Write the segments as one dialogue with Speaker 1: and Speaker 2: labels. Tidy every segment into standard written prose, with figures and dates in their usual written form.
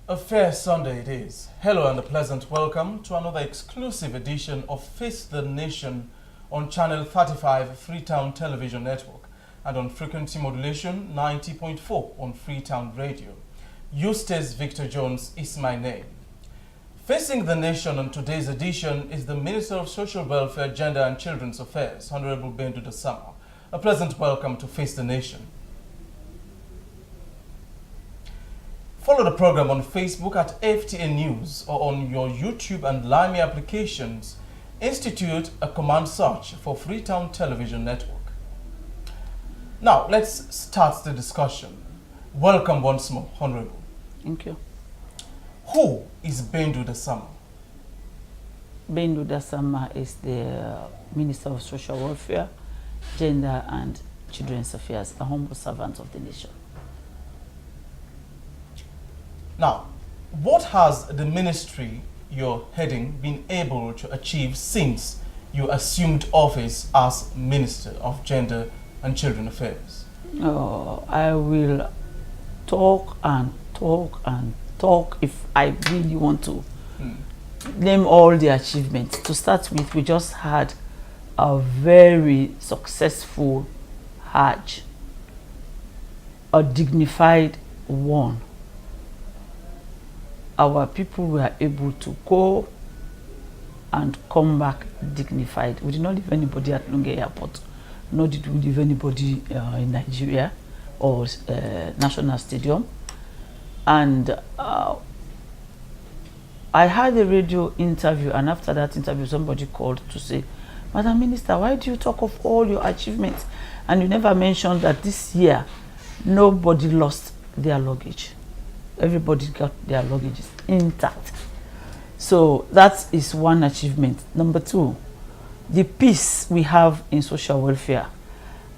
Speaker 1: A fair Sunday it is. Hello and a pleasant welcome to another exclusive edition of Face the Nation on Channel 35 Freetown Television Network and on frequency modulation 90.4 on Freetown Radio. Eustace Victor Jones is my name. Facing the nation on today's edition is the Minister of Social Welfare, Gender and Children's Affairs, Honorable Baindu Dassama. A pleasant welcome to Face the Nation. Follow the program on Facebook at FTN News or on your YouTube and Lime applications. Institute a command search for Freetown Television Network. Now, let's start the discussion. Welcome once more, Honorable.
Speaker 2: Thank you.
Speaker 1: Who is Baindu Dassama?
Speaker 2: Baindu Dassama is the Minister of Social Welfare, Gender and Children's Affairs, a humble servant of the nation.
Speaker 1: Now, what has the ministry you're heading been able to achieve since you assumed office as Minister of Gender and Children Affairs?
Speaker 2: I will talk and talk and talk if I really want to name all the achievements. To start with, we just had a very successful Hajj, a dignified one. Our people were able to go and come back dignified. We did not leave anybody at Lunge Airport, nor did we leave anybody in Nigeria or National Stadium. And I had a radio interview, and after that interview, somebody called to say, Madam Minister, why do you talk of all your achievements? And you never mentioned that this year, nobody lost their luggage. Everybody got their luggages intact. So that is one achievement. Number two, the peace we have in social welfare.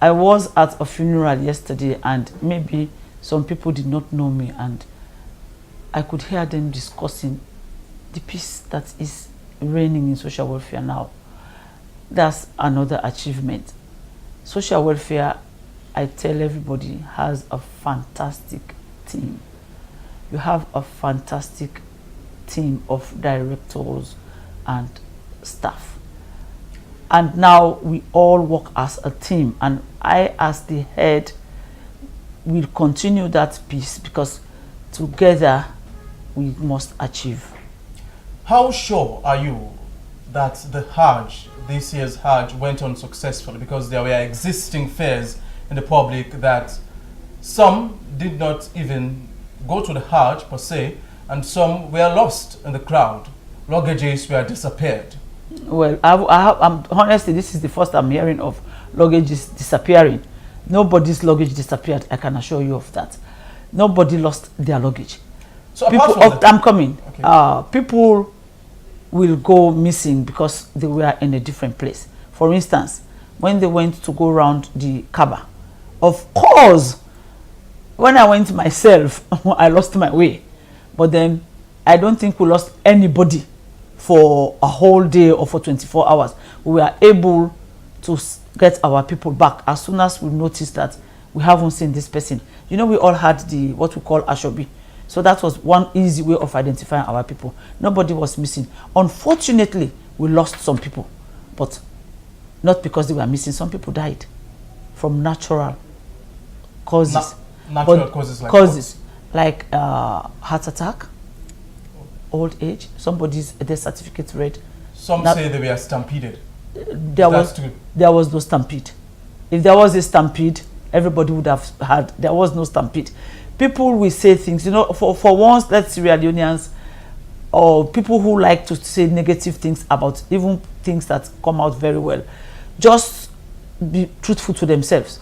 Speaker 2: I was at a funeral yesterday, and maybe some people did not know me, and I could hear them discussing the peace that is reigning in social welfare now. That's another achievement. Social welfare, I tell everybody, has a fantastic team. You have a fantastic team of directors and staff. And now we all work as a team, and I, as the head, will continue that piece because together we must achieve.
Speaker 1: How sure are you that the Hajj, this year's Hajj, went on successfully? Because there were existing fears in the public that some did not even go to the Hajj per se, and some were lost in the crowd. Luggages were disappeared.
Speaker 2: Well, I'm honestly, this is the first I'm hearing of luggages disappearing. Nobody's luggage disappeared, I can assure you of that. Nobody lost their luggage.
Speaker 1: So
Speaker 2: people,
Speaker 1: apart from
Speaker 2: I'm coming.
Speaker 1: Okay.
Speaker 2: People will go missing because they were in a different place. For instance, when they went to go around the Kaaba, of course, when I went myself, I lost my way. But then I don't think we lost anybody for a whole day or for 24 hours. We were able to get our people back as soon as we noticed that we haven't seen this person. You know, we all had the what we call Ashobi. So that was one easy way of identifying our people. Nobody was missing. Unfortunately, we lost some people, but not because they were missing. Some people died from natural causes.
Speaker 1: Natural causes
Speaker 2: like heart attack, old age, somebody's death certificate read.
Speaker 1: Some say they were stampeded.
Speaker 2: There was no stampede. If there was a stampede, everybody would have had. There was no stampede. People will say things, you know, for once, let's Sierra Leoneans or people who like to say negative things about even things that come out very well, just be truthful to themselves.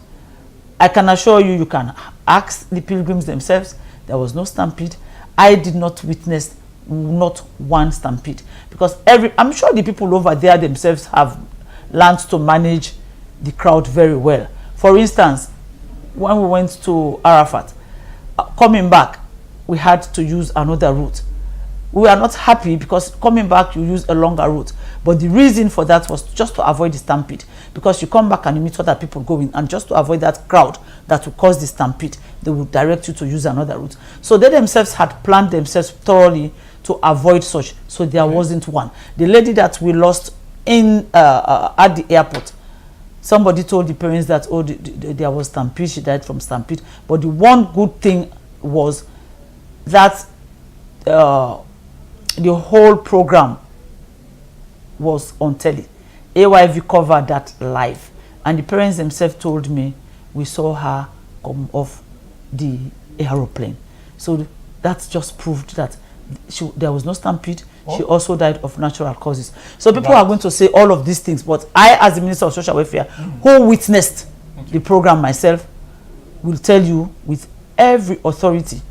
Speaker 2: I can assure you, you can ask the pilgrims themselves, there was no stampede. I did not witness not one stampede because I'm sure the people over there themselves have learned to manage the crowd very well. For instance, when we went to Arafat, coming back, we had to use another route. We are not happy because coming back, you use a longer route. But the reason for that was just to avoid the stampede. because you come back and you meet other people going, and just to avoid that crowd that will cause the stampede, they will direct you to use another route. So they themselves had planned themselves thoroughly to avoid such, so there wasn't one. The lady that we lost in at the airport, somebody told the parents that, oh, there was stampede, she died from stampede. But the one good thing was that the whole program was on telly. AYV covered that live, and the parents themselves told me we saw her come off the aeroplane. So that just proved that there was no stampede. She also died of natural causes. So people are going to say all of these things, but I, as the Minister of Social Welfare, who witnessed the program myself, will tell you with every authority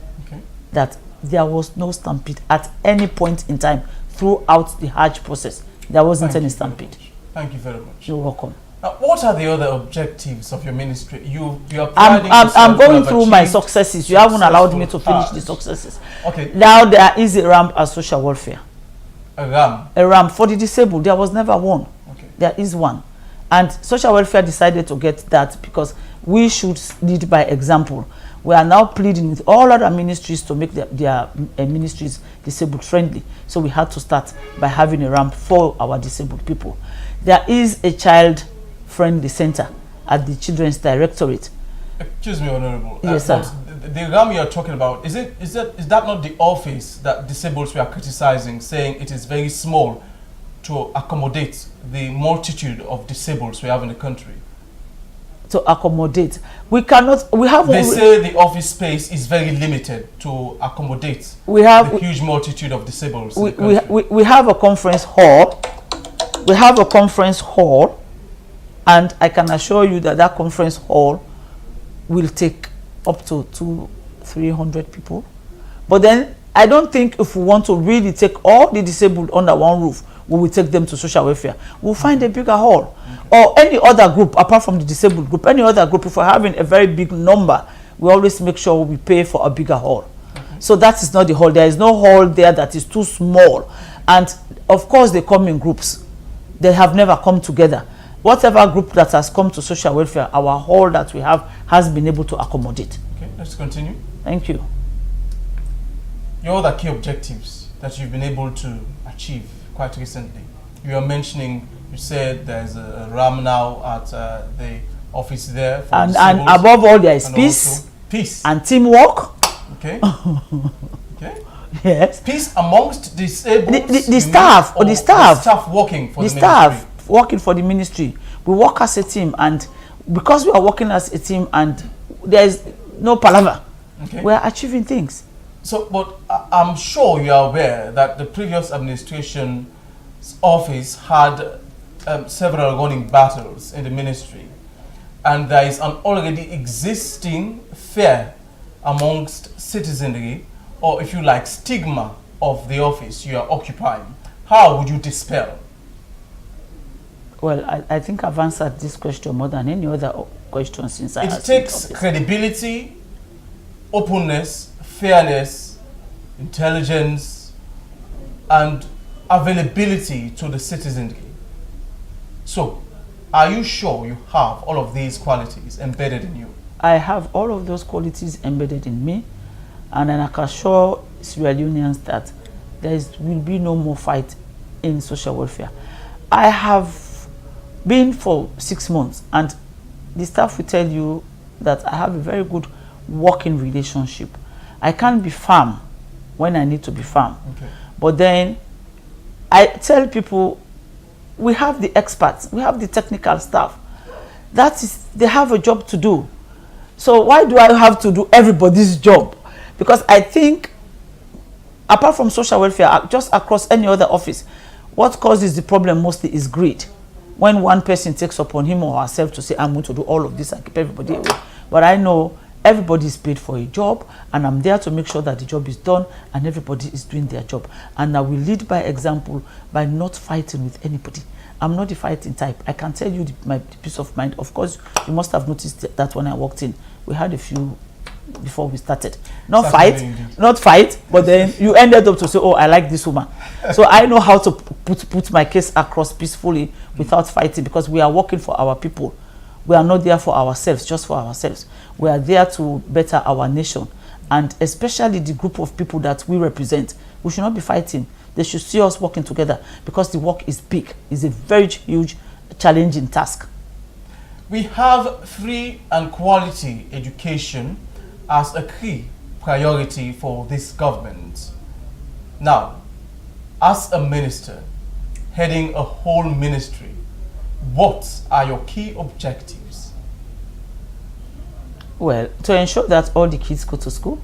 Speaker 2: that there was no stampede at any point in time throughout the Hajj process. There wasn't any stampede.
Speaker 1: Thank you very much.
Speaker 2: You're welcome.
Speaker 1: What are the other objectives of your ministry? You are
Speaker 2: I'm going through my successes. You haven't allowed me to finish the successes.
Speaker 1: Okay.
Speaker 2: Now there is a ramp as social welfare.
Speaker 1: A ramp?
Speaker 2: A ramp for the disabled. There was never one.
Speaker 1: Okay.
Speaker 2: There is one. And social welfare decided to get that because we should lead by example. We are now pleading with all other ministries to make their ministries disabled friendly. So we had to start by having a ramp for our disabled people. There is a child friendly center at the Children's Directorate.
Speaker 1: Excuse me, Honorable.
Speaker 2: Yes, sir.
Speaker 1: The RAM you are talking about, is that not the office that disabled we are criticizing, saying it is very small to accommodate the multitude of disabled we have in the country?
Speaker 2: To accommodate, we cannot. We have.
Speaker 1: They say the office space is very limited to accommodate the huge multitude of disabled.
Speaker 2: We have a conference hall. We have a conference hall. And I can assure you that that conference hall will take up to 200-300 people. But then I don't think if we want to really take all the disabled under one roof, we will take them to social welfare. We'll find a bigger hall. Or any other group apart from the disabled group, any other group, if we're having a very big number, we always make sure we pay for a bigger hall. So that is not the hall. There is no hall there that is too small. And of course they come in groups. They have never come together. Whatever group that has come to social welfare, our hall that we have has been able to accommodate.
Speaker 1: Okay, let's continue.
Speaker 2: Thank you.
Speaker 1: Your other key objectives that you've been able to achieve quite recently. You are mentioning, you said there's a RAM now at the office there. For
Speaker 2: and above all, there is peace.
Speaker 1: Peace.
Speaker 2: And teamwork.
Speaker 1: Okay. Okay.
Speaker 2: Yes.
Speaker 1: Peace amongst disabled.
Speaker 2: The staff. The staff
Speaker 1: working for the
Speaker 2: ministry. Working for the ministry. We work as a team, and because we are working as a team and there is no palaver, we are achieving things.
Speaker 1: So, but I'm sure you are aware that the previous administration's office had several running battles in the ministry, and there is an already existing fear amongst citizenry, or if you like, stigma of the office you are occupying. How would you dispel?
Speaker 2: Well, I think I've answered this question more than any other question since I
Speaker 1: It takes credibility, openness, fairness, intelligence, and availability to the citizenry. So, are you sure you have all of these qualities embedded in you?
Speaker 2: I have all of those qualities embedded in me, and I can assure Sierra Leoneans that there will be no more fight in social welfare. I have been for 6 months, and the staff will tell you that I have a very good working relationship. I can't be firm when I need to be firm. But then I tell people, we have the experts, we have the technical staff. They have a job to do. So why do I have to do everybody's job? Because I think, apart from social welfare, just across any other office, what causes the problem mostly is greed. When one person takes upon him or herself to say, I'm going to do all of this and keep everybody away. But I know everybody is paid for a job, and I'm there to make sure that the job is done and everybody is doing their job. And I will lead by example by not fighting with anybody. I'm not the fighting type. I can tell you my peace of mind. Of course, you must have noticed that when I walked in, we had a few before we started. Not fight, but then you ended up to say, oh, I like this woman. So I know how to put my case across peacefully without fighting, because we are working for our people. We are not there for ourselves, just for ourselves. We are there to better our nation, and especially the group of people that we represent. We should not be fighting. They should see us working together, because the work is big. It's a very huge, challenging task.
Speaker 1: We have free and quality education as a key priority for this government. Now, as a minister heading a whole ministry, what are your key objectives?
Speaker 2: Well, to ensure that all the kids go to school.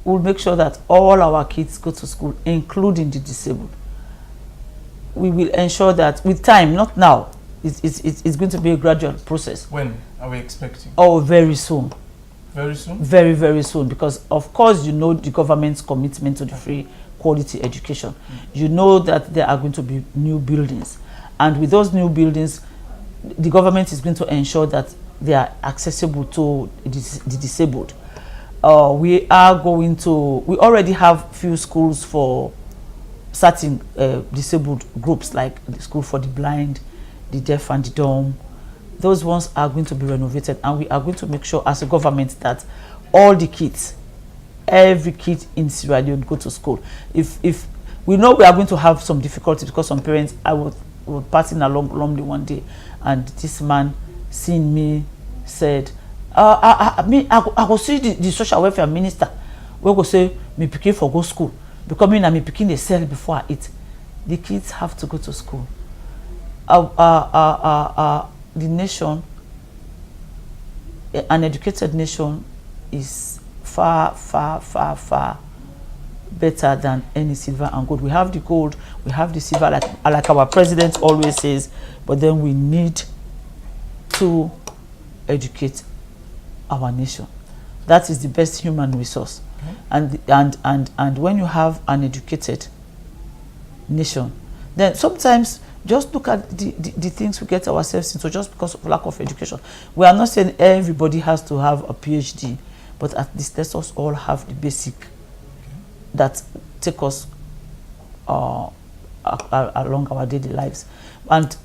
Speaker 2: We'll make sure that all our kids go to school, including the disabled. We will ensure that with time, not now, it's going to be a gradual process.
Speaker 1: When are we expecting?
Speaker 2: Oh, very soon.
Speaker 1: Very soon?
Speaker 2: Very, very soon. Because, of course, you know the government's commitment to the free quality education. You know that there are going to be new buildings. And with those new buildings, the government is going to ensure that they are accessible to the disabled. We already have few schools for certain disabled groups, like the school for the blind, the deaf and the dumb. Those ones are going to be renovated, and we are going to make sure as a government that all the kids, every kid in Sierra Leone go to school. If we know we are going to have some difficulties, because some parents, I was passing along Lumley one day, and this man seeing me said, I go see the social welfare minister. We go say me pikin for go school, because me na me pikin dey sell before I eat. The kids have to go to school. The nation, an educated nation, is far, far, far, far better than any silver and gold. We have the gold, we have the silver, like our president always says, but then we need to educate our nation. That is the best human resource. Okay. And when you have an educated nation, then sometimes just look at the things we get ourselves into just because of lack of education. We are not saying everybody has to have a PhD, but at least let us all have the basic that take us along our daily lives. And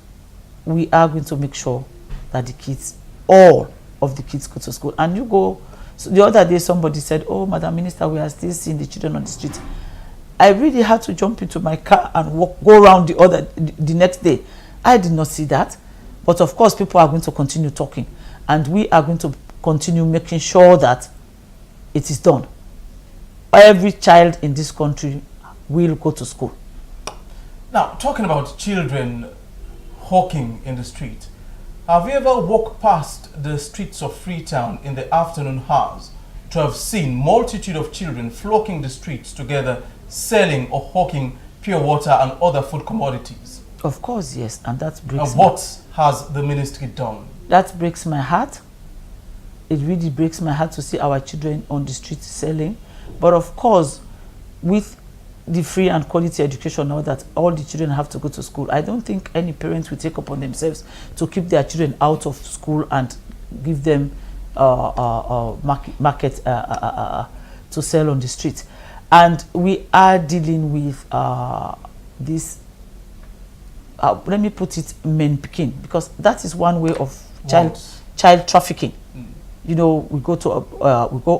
Speaker 2: we are going to make sure that the kids, all of the kids, go to school. And you go, so the other day somebody said, oh, Madam Minister, we are still seeing the children on the street. I really had to jump into my car and go around the next day. I did not see that. But of course, people are going to continue talking. And we are going to continue making sure that it is done. Every child in this country will go to school.
Speaker 1: Now, talking about children hawking in the street, have you ever walked past the streets of Freetown in the afternoon hours to have seen multitude of children flocking the streets together, selling or hawking pure water and other food commodities?
Speaker 2: Of course, yes, and that breaks.
Speaker 1: And what has the ministry done?
Speaker 2: That breaks my heart. It really breaks my heart to see our children on the streets selling. But of course, with the free and quality education now that all the children have to go to school, I don't think any parents will take upon themselves to keep their children out of school and give them market to sell on the street. And we are dealing with this, let me put it, men picking, because that is one way of child trafficking. You know, we go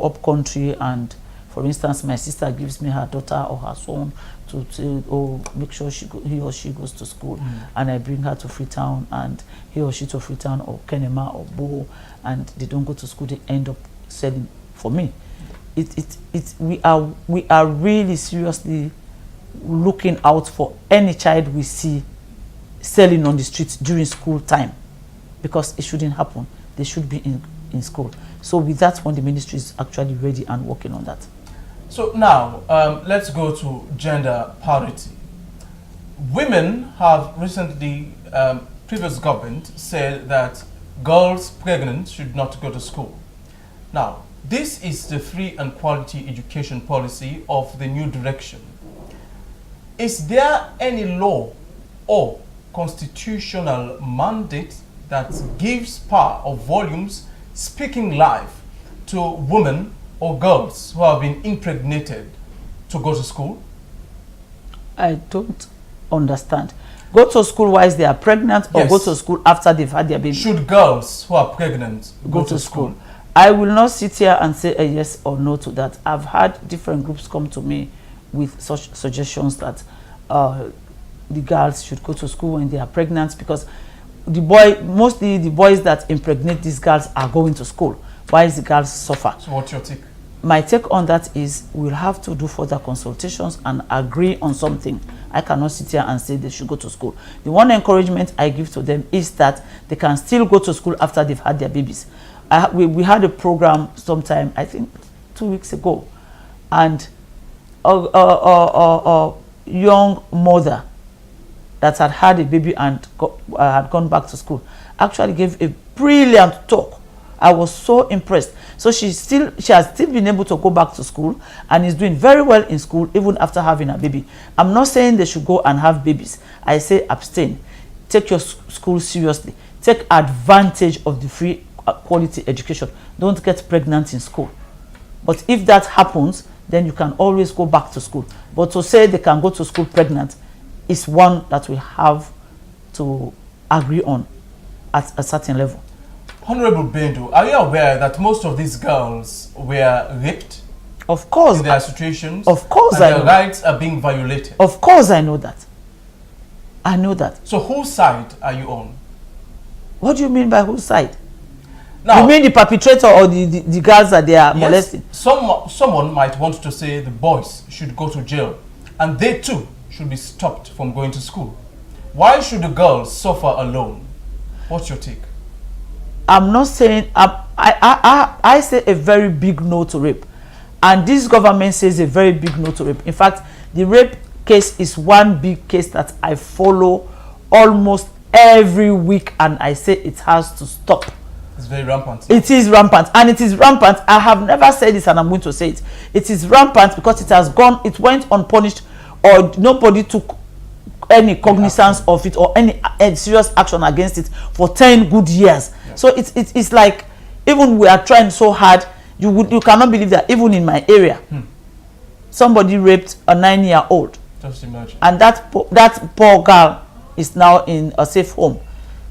Speaker 2: up country, and for instance, my sister gives me her daughter or her son to say, oh, make sure he or she goes to school, and I bring her to Freetown, and he or she to Freetown or Kenema or Bo, and they don't go to school, they end up selling for me. We are really seriously looking out for any child we see selling on the streets during school time, because it shouldn't happen. They should be in school. So with that one, the ministry is actually ready and working on that.
Speaker 1: So now, let's go to gender parity. Women have recently, previous government said that girls pregnant should not go to school. Now, this is the free and quality education policy of the new direction. Is there any law or constitutional mandate that gives power of volumes speaking life to women or girls who have been impregnated to go to school?
Speaker 2: I don't understand. Go to school whilst they are pregnant, or go to school after they've had their baby?
Speaker 1: Should girls who are pregnant go to school?
Speaker 2: I will not sit here and say a yes or no to that. I've had different groups come to me with such suggestions that the girls should go to school when they are pregnant, because mostly the boys that impregnate these girls are going to school, while the girls suffer.
Speaker 1: So what's your take?
Speaker 2: My take on that is we'll have to do further consultations and agree on something. I cannot sit here and say they should go to school. The one encouragement I give to them is that they can still go to school after they've had their babies. We had a program sometime, I think 2 weeks ago, and a young mother that had a baby and had gone back to school actually gave a brilliant talk. I was so impressed. So she has still been able to go back to school and is doing very well in school even after having a baby. I'm not saying they should go and have babies. I say abstain. Take your school seriously. Take advantage of the free quality education. Don't get pregnant in school. But if that happens, then you can always go back to school. But to say they can go to school pregnant is one that we have to agree on at a certain level.
Speaker 1: Honorable Baindu, are you aware that most of these girls were raped?
Speaker 2: Of course.
Speaker 1: In their situations?
Speaker 2: Of course
Speaker 1: and
Speaker 2: I know.
Speaker 1: their rights are being violated?
Speaker 2: Of course I know that. I know that.
Speaker 1: So whose side are you on?
Speaker 2: What do you mean by whose side?
Speaker 1: Now,
Speaker 2: you mean the perpetrator or the girls that they are molesting?
Speaker 1: Someone might want to say the boys should go to jail and they too should be stopped from going to school. Why should the girls suffer alone? What's your take?
Speaker 2: I'm not saying, I say a very big no to rape. And this government says a very big no to rape. In fact, the rape case is one big case that I follow almost every week, and I say it has to stop.
Speaker 1: It's very rampant.
Speaker 2: It is rampant, and it is rampant. I have never said this, and I'm going to say it. It is rampant because it went unpunished, or nobody took any cognizance of it or any serious action against it for 10 good years. Yeah. So it's like, even we are trying so hard, you cannot believe that even in my area, somebody raped a 9-year-old.
Speaker 1: Just imagine. And
Speaker 2: that poor girl is now in a safe home.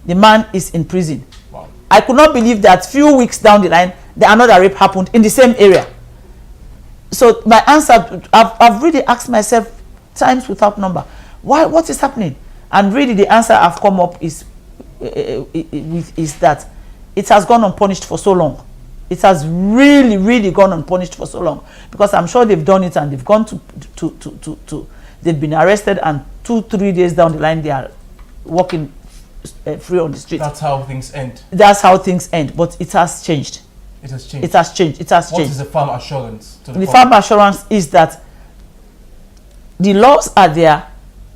Speaker 2: The man is in prison.
Speaker 1: Wow.
Speaker 2: I could not believe that few weeks down the line, another rape happened in the same area. So my answer, I've really asked myself times without number, what is happening? And really the answer I've come up is that it has gone unpunished for so long. It has really, really gone unpunished for so long, because I'm sure they've done it and they've gone they've been arrested, and 2-3 days down the line they are walking free on the street.
Speaker 1: That's how things end.
Speaker 2: That's how things end. But it has changed.
Speaker 1: It has changed.
Speaker 2: It has changed. It has changed.
Speaker 1: What is the firm assurance to
Speaker 2: the farm assurance is that the laws are there.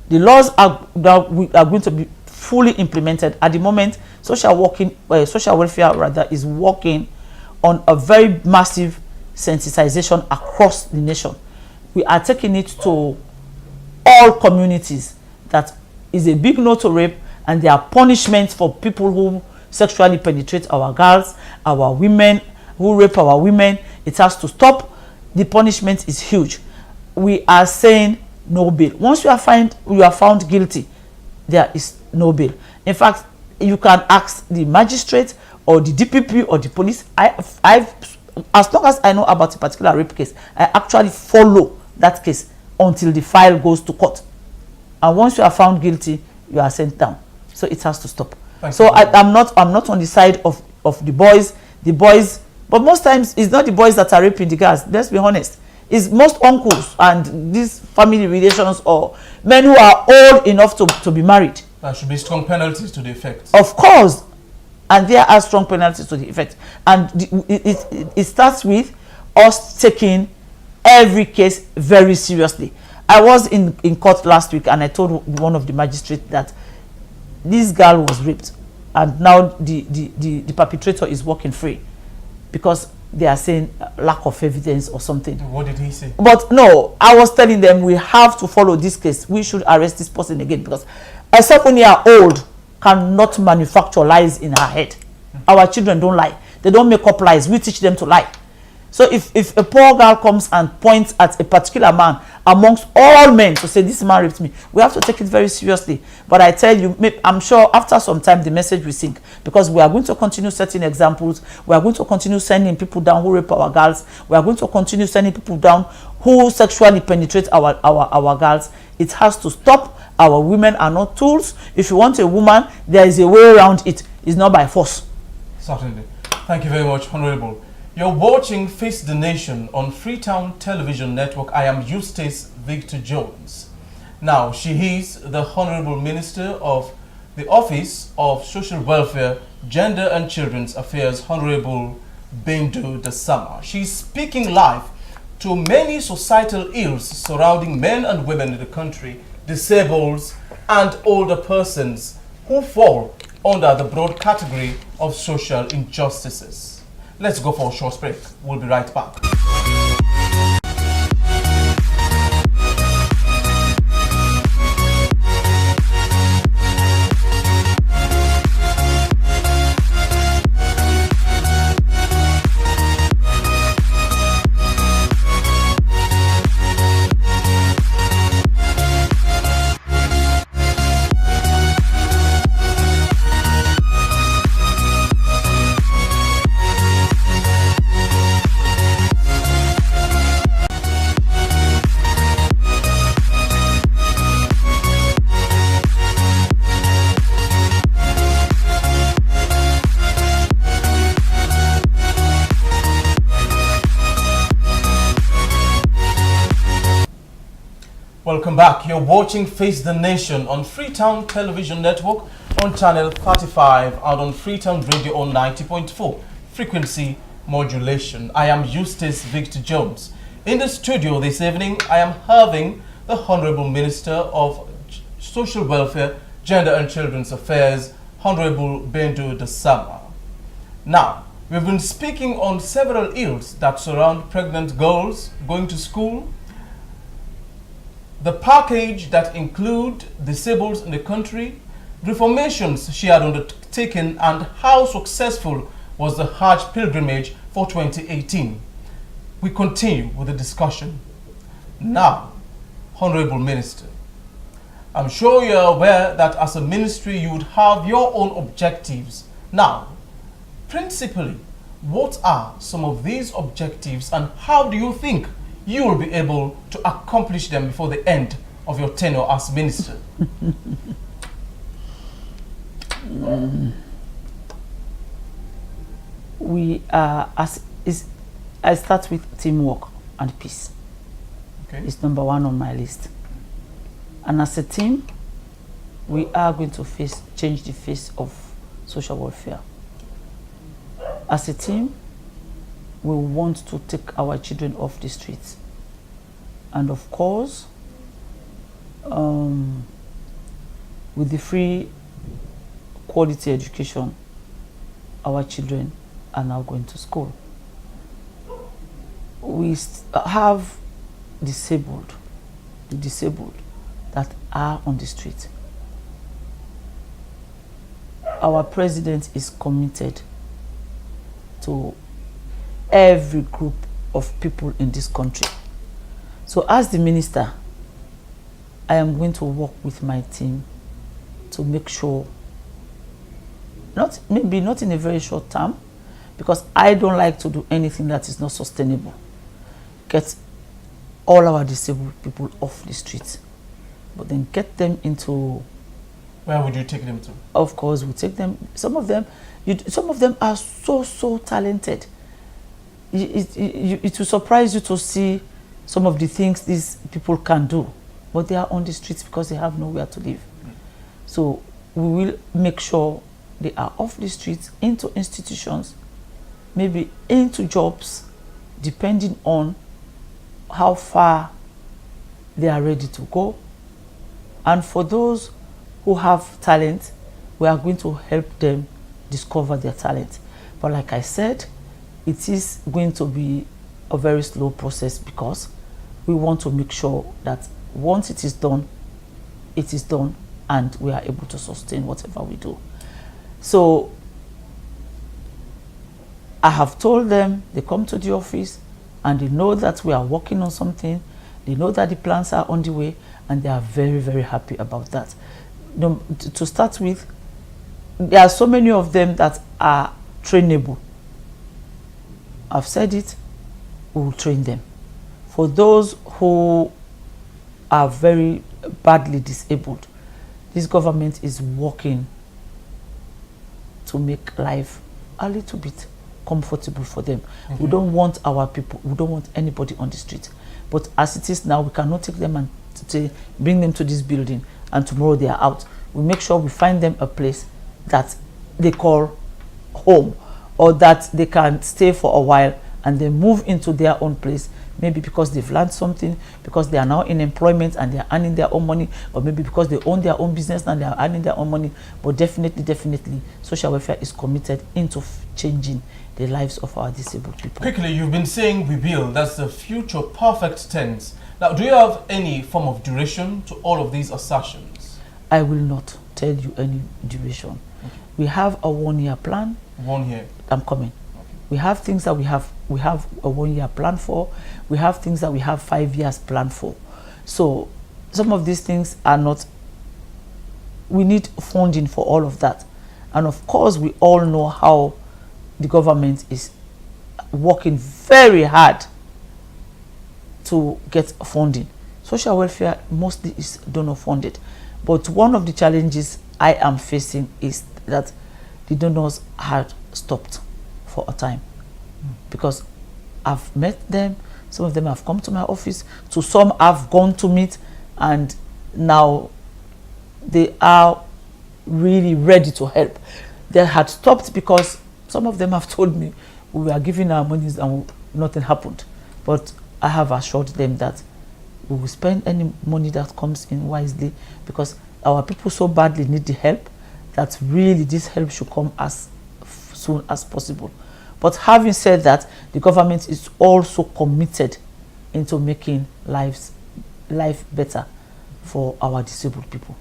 Speaker 2: The laws are going to be fully implemented. At the moment, social welfare is working on a very massive sensitization across the nation. We are taking it to all communities that is a big no to rape, and there are punishments for people who sexually penetrate our girls, our women, who rape our women. It has to stop. The punishment is huge. We are saying no bail. Once you are found guilty, there is no bail. In fact, you can ask the magistrate or the DPP or the police. As long as I know about a particular rape case, I actually follow that case until the file goes to court. And once you are found guilty, you are sent down. So it has to stop. So I'm not on the side of the boys. The boys, but most times it's not the boys that are raping the girls. Let's be honest. It's most uncles and these family relations, or men who are old enough to be married.
Speaker 1: There should be strong penalties to the effect.
Speaker 2: Of course. And there are strong penalties to the effect. And it starts with us taking every case very seriously. I was in court last week, and I told one of the magistrates that this girl was raped, and now the perpetrator is walking free because they are saying lack of evidence or something.
Speaker 1: What did he say? But
Speaker 2: no, I was telling them we have to follow this case. We should arrest this person again, because a 7-year-old cannot manufacture lies in her head. Our children don't lie. They don't make up lies. We teach them to lie. So if a poor girl comes and points at a particular man amongst all men to say this man raped me, we have to take it very seriously. But I tell you, I'm sure after some time the message will sink, because we are going to continue setting examples. We are going to continue sending people down who rape our girls. We are going to continue sending people down who sexually penetrate our girls. It has to stop. Our women are not tools. If you want a woman, there is a way around it. It's not by force.
Speaker 1: Certainly. Thank you very much, Honorable. You're watching Face the Nation on Freetown Television Network. I am Eustace Victor Jones. Now, she is the Honorable Minister of the Office of Social Welfare, Gender and Children's Affairs, Honorable Baindu Dassama. She's speaking live to many societal ills surrounding men and women in the country, disabled and older persons who fall under the broad category of social injustices. Let's go for a short break. We'll be right back. Welcome back. You're watching Face the Nation on Freetown Television Network on channel 35 and on Freetown Radio on 90.4 frequency modulation. I am Eustace Victor Jones. In the studio this evening, I am having the Honorable Minister of Social Welfare, Gender and Children's Affairs, Honorable Baindu Dassama. Now, we've been speaking on several ills that surround pregnant girls going to school, the package that include disabled in the country, reformations she had undertaken, and how successful was the Hajj pilgrimage for 2018. We continue with the discussion. Now, Honorable Minister, I'm sure you're aware that as a ministry you would have your own objectives. Now, principally, what are some of these objectives and how do you think you will be able to accomplish them before the end of your tenure as minister?
Speaker 2: I start with teamwork and peace.
Speaker 1: Okay.
Speaker 2: It's number one on my list. And as a team, we are going to change the face of social welfare. As a team, we want to take our children off the streets. And of course, with the free quality education, our children are now going to school. We have the disabled that are on the street. Our president is committed to every group of people in this country. So as the minister, I am going to work with my team to make sure, maybe not in a very short term, because I don't like to do anything that is not sustainable. Get all our disabled people off the streets, but then get them into...
Speaker 1: Where would you take them to?
Speaker 2: Of course, we take them. Some of them are so talented. It will surprise you to see some of the things these people can do, but they are on the streets because they have nowhere to live. So we will make sure they are off the streets, into institutions, maybe into jobs, depending on how far they are ready to go. And for those who have talent, we are going to help them discover their talent. But like I said, it is going to be a very slow process because we want to make sure that once it is done, and we are able to sustain whatever we do. So I have told them, they come to the office, and they know that we are working on something. They know that the plans are on the way, and they are very, very happy about that. To start with, there are so many of them that are trainable. I've said it, we will train them. For those who are very badly disabled, this government is working to make life a little bit comfortable for them. We don't want our people, we don't want anybody on the street. But as it is now, we cannot take them and bring them to this building and tomorrow they are out. We make sure we find them a place that they call home, or that they can stay for a while and then move into their own place, maybe because they've learned something, because they are now in employment and they are earning their own money, or maybe because they own their own business and they are earning their own money. But definitely, social welfare is committed into changing the lives of our disabled people.
Speaker 1: Quickly, you've been saying we will. That's the future perfect tense. Now, do you have any form of duration to all of these assertions?
Speaker 2: I will not tell you any duration. We have a 1-year plan.
Speaker 1: 1 year.
Speaker 2: I'm coming. We have things that we have a 1-year plan for. We have things that we have 5 years plan for. So some of these things are not, we need funding for all of that. And of course, we all know how the government is working very hard to get funding. Social welfare mostly is donor funded. But one of the challenges I am facing is that the donors had stopped for a time, because I've met them. Some of them have come to my office. To some I've gone to meet, and now they are really ready to help. They had stopped because some of them have told me we were giving our monies and nothing happened. But I have assured them that we will spend any money that comes in wisely, because our people so badly need the help that really this help should come as soon as possible. But having said that, the government is also committed into making life better for our disabled people.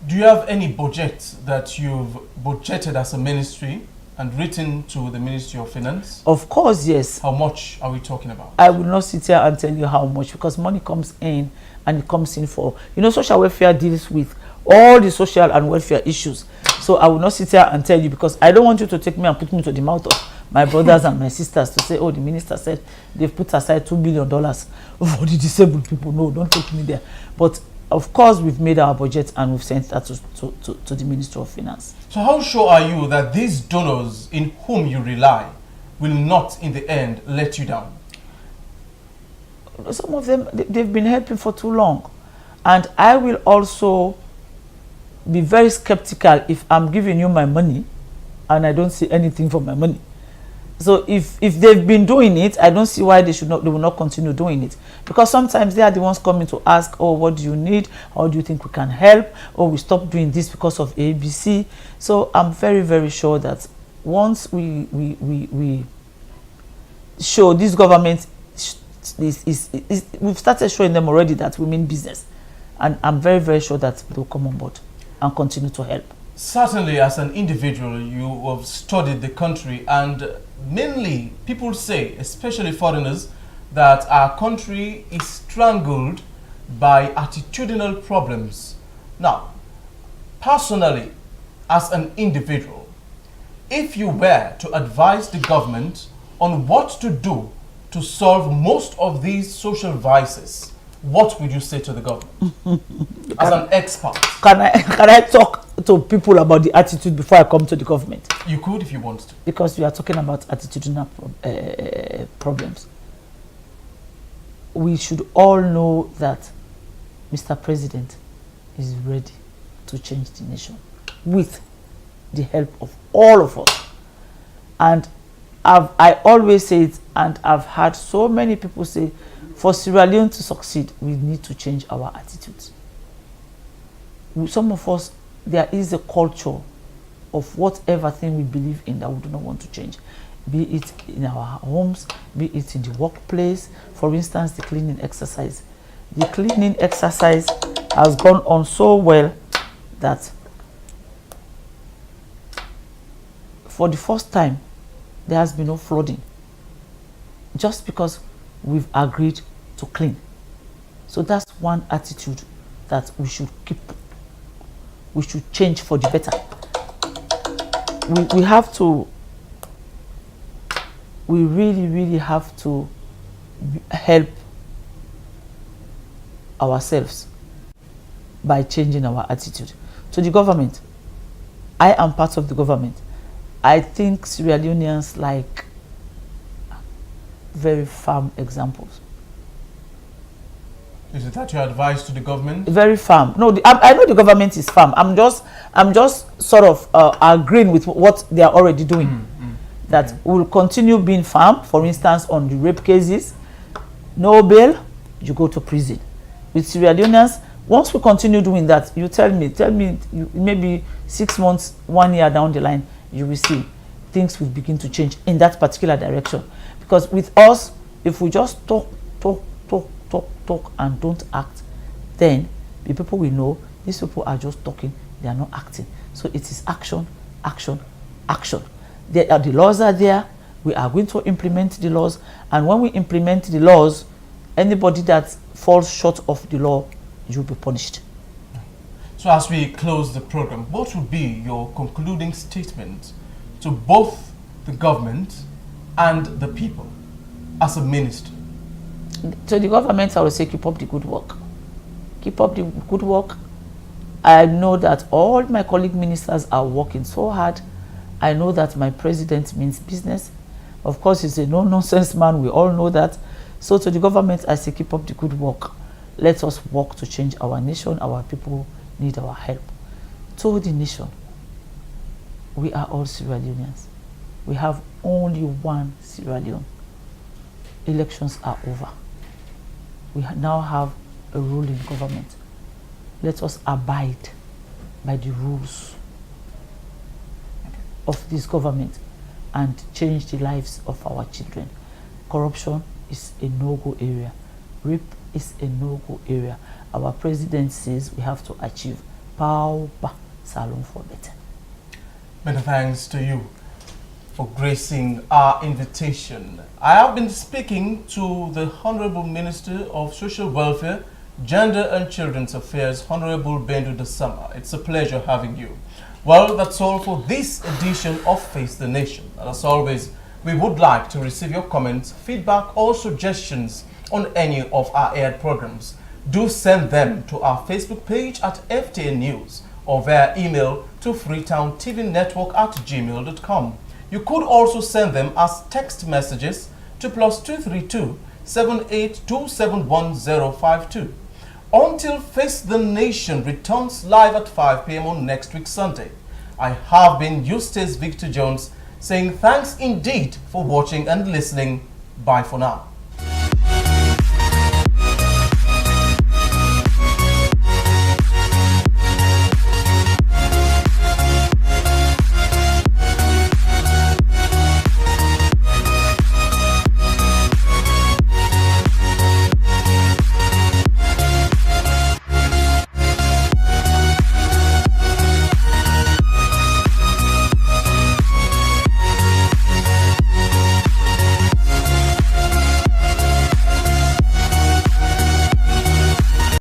Speaker 1: Do you have any budget that you've budgeted as a ministry and written to the Ministry of Finance?
Speaker 2: Of course, yes.
Speaker 1: How much are we talking about?
Speaker 2: I will not sit here and tell you how much, because money comes in, and it comes in for, social welfare deals with all the social and welfare issues. So I will not sit here and tell you, because I don't want you to take me and put me to the mouth of my brothers and my sisters to say, oh, the minister said they've put aside $2 billion for the disabled people. No, don't take me there. But of course, we've made our budget and we've sent that to the Ministry of Finance.
Speaker 1: So how sure are you that these donors in whom you rely will not, in the end, let you down?
Speaker 2: Some of them, they've been helping for too long. And I will also be very skeptical if I'm giving you my money and I don't see anything for my money. So if they've been doing it, I don't see why they will not continue doing it. Because sometimes they are the ones coming to ask, oh, what do you need? How do you think we can help? Or we stopped doing this because of ABC. So I'm very, very sure that once we show this government, we've started showing them already that we mean business. And I'm very, very sure that they'll come on board and continue to help.
Speaker 1: Certainly, as an individual, you have studied the country, and mainly people say, especially foreigners, that our country is strangled by attitudinal problems. Now, personally, as an individual, if you were to advise the government on what to do to solve most of these social vices, what would you say to the government as an expert?
Speaker 2: Can I talk to people about the attitude before I come to the government?
Speaker 1: You could if you want to.
Speaker 2: Because we are talking about attitudinal problems. We should all know that Mr. President is ready to change the nation with the help of all of us. And I always say it, and I've had so many people say, for Sierra Leone to succeed, we need to change our attitudes. Some of us, there is a culture of whatever thing we believe in that we do not want to change. Be it in our homes, be it in the workplace. For instance, the cleaning exercise. The cleaning exercise has gone on so well that for the first time, there has been no flooding. Just because we've agreed to clean. So that's one attitude that we should keep. We should change for the better. We have to, we really have to help ourselves by changing our attitude. To the government, I am part of the government. I think Sierra Leoneans like very firm examples.
Speaker 1: Is it that your advice to the government?
Speaker 2: Very firm. No, I know the government is firm. I'm just sort of agreeing with what they are already doing. That will continue being firm. For instance, on the rape cases, no bail, you go to prison. With Sierra Leoneans, once we continue doing that, you tell me, maybe 6 months, 1 year down the line, you will see things will begin to change in that particular direction. Because with us, if we just talk and don't act, then the people will know these people are just talking, they are not acting. So it is action, action, action. The laws are there, we are going to implement the laws, and when we implement the laws, anybody that falls short of the law, you will be punished.
Speaker 1: So as we close the program, what would be your concluding statement to both the government and the people as a minister?
Speaker 2: To the government, I will say keep up the good work. Keep up the good work. I know that all my colleague ministers are working so hard. I know that my president means business. Of course, he's a no-nonsense man. We all know that. So to the government, I say keep up the good work. Let us work to change our nation. Our people need our help. To the nation, we are all Sierra Leoneans. We have only one Sierra Leone. Elections are over. We now have a ruling government. Let us abide by the rules of this government and change the lives of our children. Corruption is a no-go area. Rape is a no-go area. Our president says we have to achieve power, salon for better.
Speaker 1: Many thanks to you for gracing our invitation. I have been speaking to the Honorable Minister of Social Welfare, Gender and Children's Affairs, Honorable Baindu Dassama. It's a pleasure having you. Well, that's all for this edition of Face the Nation. And as always, we would like to receive your comments, feedback, or suggestions on any of our aired programs. Do send them to our Facebook page at FTA News or via email to freetowntvnetwork@gmail.com. You could also send them as text messages to +232 78271052. Until Face the Nation returns live at 5 p.m. on next week Sunday, I have been Eustace Victor Jones saying thanks indeed for watching and listening. Bye for now.